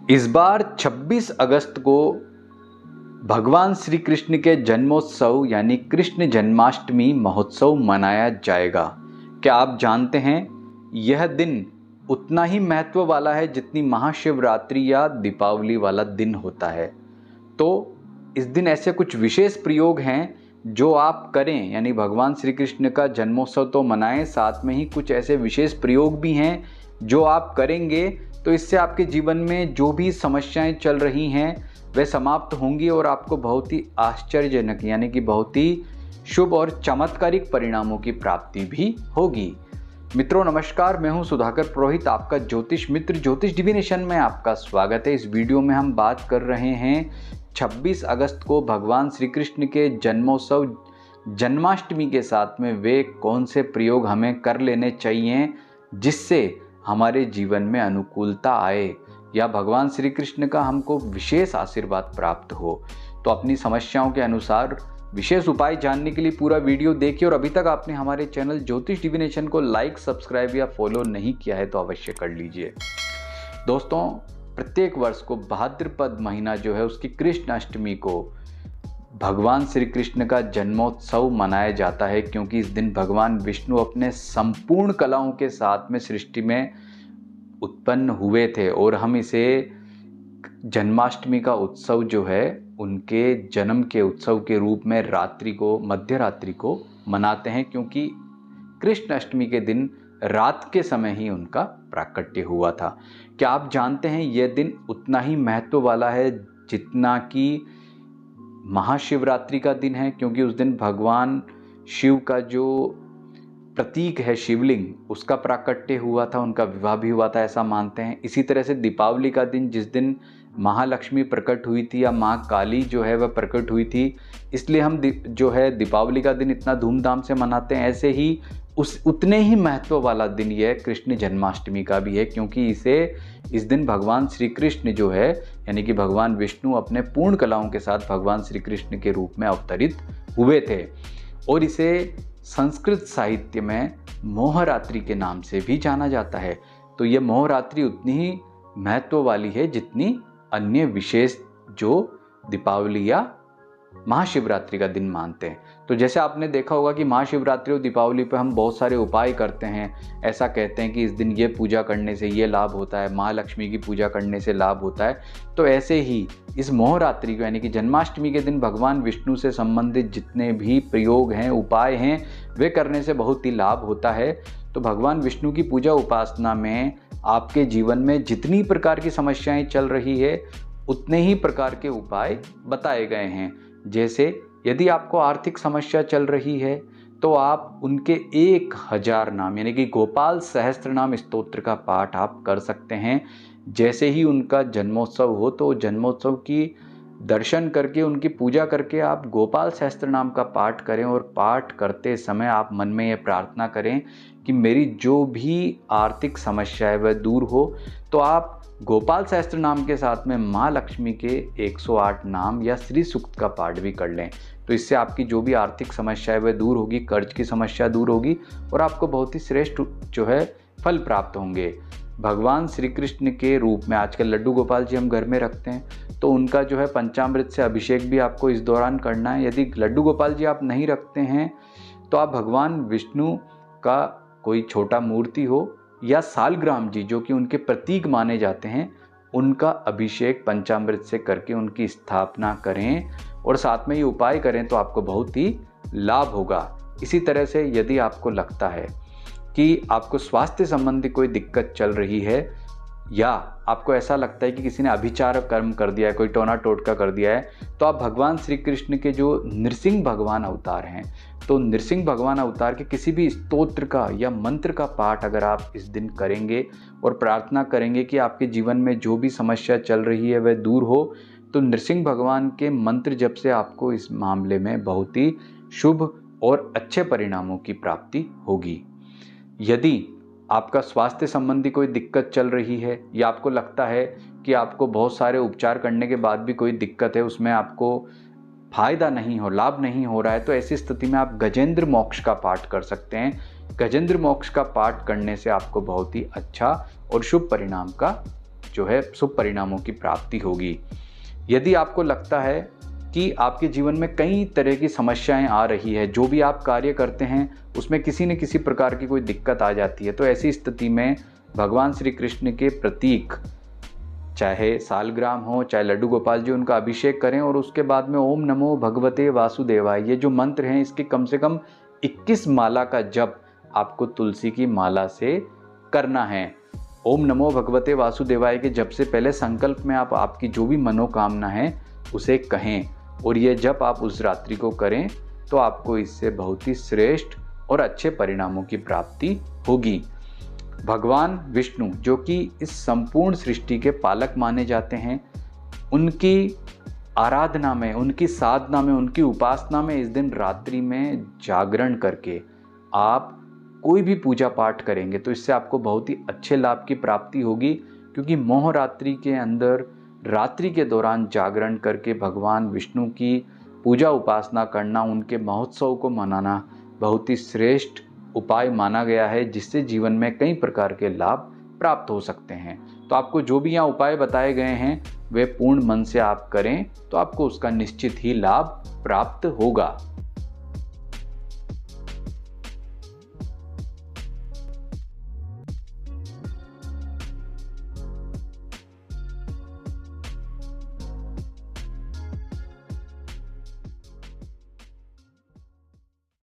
इस बार 26 अगस्त को भगवान श्री कृष्ण के जन्मोत्सव यानी कृष्ण जन्माष्टमी महोत्सव मनाया जाएगा। क्या आप जानते हैं यह दिन उतना ही महत्व वाला है जितनी महाशिवरात्रि या दीपावली वाला दिन होता है। तो इस दिन ऐसे कुछ विशेष प्रयोग हैं जो आप करें, यानी भगवान श्री कृष्ण का जन्मोत्सव तो मनाएं, साथ में ही कुछ ऐसे विशेष प्रयोग भी हैं जो आप करेंगे तो इससे आपके जीवन में जो भी समस्याएं चल रही हैं वह समाप्त होंगी और आपको बहुत ही आश्चर्यजनक यानी कि बहुत ही शुभ और चमत्कारिक परिणामों की प्राप्ति भी होगी। मित्रों नमस्कार, मैं हूं सुधाकर पुरोहित, आपका ज्योतिष मित्र ज्योतिष डिविनेशन में आपका स्वागत है। इस वीडियो में हम बात कर रहे हैं 26 अगस्त को भगवान श्री कृष्ण के जन्मोत्सव जन्माष्टमी के साथ में वे कौन से प्रयोग हमें कर लेने चाहिए जिससे हमारे जीवन में अनुकूलता आए या भगवान श्री कृष्ण का हमको विशेष आशीर्वाद प्राप्त हो। तो अपनी समस्याओं के अनुसार विशेष उपाय जानने के लिए पूरा वीडियो देखिए और अभी तक आपने हमारे चैनल ज्योतिष डिविनेशन को लाइक, सब्सक्राइब या फॉलो नहीं किया है तो अवश्य कर लीजिए। दोस्तों, प्रत्येक वर्ष को भाद्रपद महीना जो है उसकी कृष्ण अष्टमी को भगवान श्री कृष्ण का जन्मोत्सव मनाया जाता है, क्योंकि इस दिन भगवान विष्णु अपने संपूर्ण कलाओं के साथ में सृष्टि में उत्पन्न हुए थे और हम इसे जन्माष्टमी का उत्सव जो है उनके जन्म के उत्सव के रूप में मध्य रात्रि को मनाते हैं, क्योंकि कृष्ण अष्टमी के दिन रात के समय ही उनका प्राकट्य हुआ था। क्या आप जानते हैं यह दिन उतना ही महत्व वाला है जितना कि महाशिवरात्रि का दिन है, क्योंकि उस दिन भगवान शिव का जो प्रतीक है शिवलिंग उसका प्राकट्य हुआ था, उनका विवाह भी हुआ था ऐसा मानते हैं। इसी तरह से दीपावली का दिन जिस दिन महालक्ष्मी प्रकट हुई थी या माँ काली जो है वह प्रकट हुई थी, इसलिए हम जो है दीपावली का दिन इतना धूमधाम से मनाते हैं। ऐसे ही उतने ही महत्व वाला दिन यह कृष्ण जन्माष्टमी का भी है, क्योंकि इस दिन भगवान श्री कृष्ण जो है यानी कि भगवान विष्णु अपने पूर्ण कलाओं के साथ भगवान श्री कृष्ण के रूप में अवतरित हुए थे और इसे संस्कृत साहित्य में मोहरात्रि के नाम से भी जाना जाता है। तो यह मोहरात्रि उतनी ही महत्व वाली है जितनी अन्य विशेष जो दीपावली या महाशिवरात्रि का दिन मानते हैं। तो जैसे आपने देखा होगा कि महाशिवरात्रि और दीपावली पर हम बहुत सारे उपाय करते हैं। ऐसा कहते हैं कि इस दिन ये पूजा करने से ये लाभ होता है, महालक्ष्मी की पूजा करने से लाभ होता है। तो ऐसे ही इस मोहरात्रि को यानी कि जन्माष्टमी के दिन भगवान विष्णु से संबंधित जितने भी प्रयोग हैं, उपाय हैं, वे करने से बहुत ही लाभ होता है। तो भगवान विष्णु की पूजा उपासना में आपके जीवन में जितनी प्रकार की समस्याएं चल रही है उतने ही प्रकार के उपाय बताए गए हैं। जैसे यदि आपको आर्थिक समस्या चल रही है तो आप उनके 1000 नाम यानी कि गोपाल सहस्त्र नाम स्तोत्र का पाठ आप कर सकते हैं। जैसे ही उनका जन्मोत्सव हो तो जन्मोत्सव की दर्शन करके उनकी पूजा करके आप गोपाल सहस्त्र नाम का पाठ करें और पाठ करते समय आप मन में ये प्रार्थना करें कि मेरी जो भी आर्थिक समस्या है वह दूर हो। तो आप गोपाल सहस्त्र नाम के साथ में माँ लक्ष्मी के 108 नाम या श्री सूक्त का पाठ भी कर लें। तो इससे आपकी जो भी आर्थिक समस्या है वह दूर होगी, कर्ज की समस्या दूर होगी और आपको बहुत ही श्रेष्ठ जो है फल प्राप्त होंगे। भगवान श्री कृष्ण के रूप में आजकल लड्डू गोपाल जी हम घर में रखते हैं, तो उनका जो है पंचामृत से अभिषेक भी आपको इस दौरान करना है। यदि लड्डू गोपाल जी आप नहीं रखते हैं तो आप भगवान विष्णु का कोई छोटा मूर्ति हो या सालग्राम जी जो कि उनके प्रतीक माने जाते हैं, उनका अभिषेक पंचामृत से करके उनकी स्थापना करें और साथ में ये उपाय करें तो आपको बहुत ही लाभ होगा। इसी तरह से यदि आपको लगता है कि आपको स्वास्थ्य संबंधी कोई दिक्कत चल रही है या आपको ऐसा लगता है कि किसी ने अभिचार कर्म कर दिया है, कोई टोना टोटका कर दिया है, तो आप भगवान श्री कृष्ण के जो नृसिंह भगवान अवतार हैं, तो नृसिंह भगवान अवतार के किसी भी स्तोत्र का या मंत्र का पाठ अगर आप इस दिन करेंगे और प्रार्थना करेंगे कि आपके जीवन में जो भी समस्या चल रही है वह दूर हो, तो नृसिंह भगवान के मंत्र जप से आपको इस मामले में बहुत ही शुभ और अच्छे परिणामों की प्राप्ति होगी। यदि आपका स्वास्थ्य संबंधी कोई दिक्कत चल रही है या आपको लगता है कि आपको बहुत सारे उपचार करने के बाद भी कोई दिक्कत है, उसमें आपको फायदा नहीं हो, लाभ नहीं हो रहा है, तो ऐसी स्थिति में आप गजेंद्र मोक्ष का पाठ कर सकते हैं। गजेंद्र मोक्ष का पाठ करने से आपको बहुत ही अच्छा और शुभ परिणाम का जो है शुभ परिणामों की प्राप्ति होगी। यदि आपको लगता है कि आपके जीवन में कई तरह की समस्याएं आ रही है, जो भी आप कार्य करते हैं उसमें किसी न किसी प्रकार की कोई दिक्कत आ जाती है, तो ऐसी स्थिति में भगवान श्री कृष्ण के प्रतीक, चाहे सालग्राम हो चाहे लड्डू गोपाल जी, उनका अभिषेक करें और उसके बाद में ओम नमो भगवते वासुदेवाय, ये जो मंत्र हैं इसके कम से कम 21 माला का जप आपको तुलसी की माला से करना है। ओम नमो भगवते वासुदेवाय के जप से पहले संकल्प में आप आपकी जो भी मनोकामना है उसे कहें, और ये जप आप उस रात्रि को करें तो आपको इससे बहुत ही श्रेष्ठ और अच्छे परिणामों की प्राप्ति होगी। भगवान विष्णु जो कि इस संपूर्ण सृष्टि के पालक माने जाते हैं, उनकी आराधना में, उनकी साधना में, उनकी उपासना में इस दिन रात्रि में जागरण करके आप कोई भी पूजा पाठ करेंगे तो इससे आपको बहुत ही अच्छे लाभ की प्राप्ति होगी, क्योंकि मोह रात्रि के अंदर रात्रि के दौरान जागरण करके भगवान विष्णु की पूजा उपासना करना, उनके महोत्सव को मनाना बहुत ही श्रेष्ठ उपाय माना गया है, जिससे जीवन में कई प्रकार के लाभ प्राप्त हो सकते हैं। तो आपको जो भी यहाँ उपाय बताए गए हैं वे पूर्ण मन से आप करें तो आपको उसका निश्चित ही लाभ प्राप्त होगा।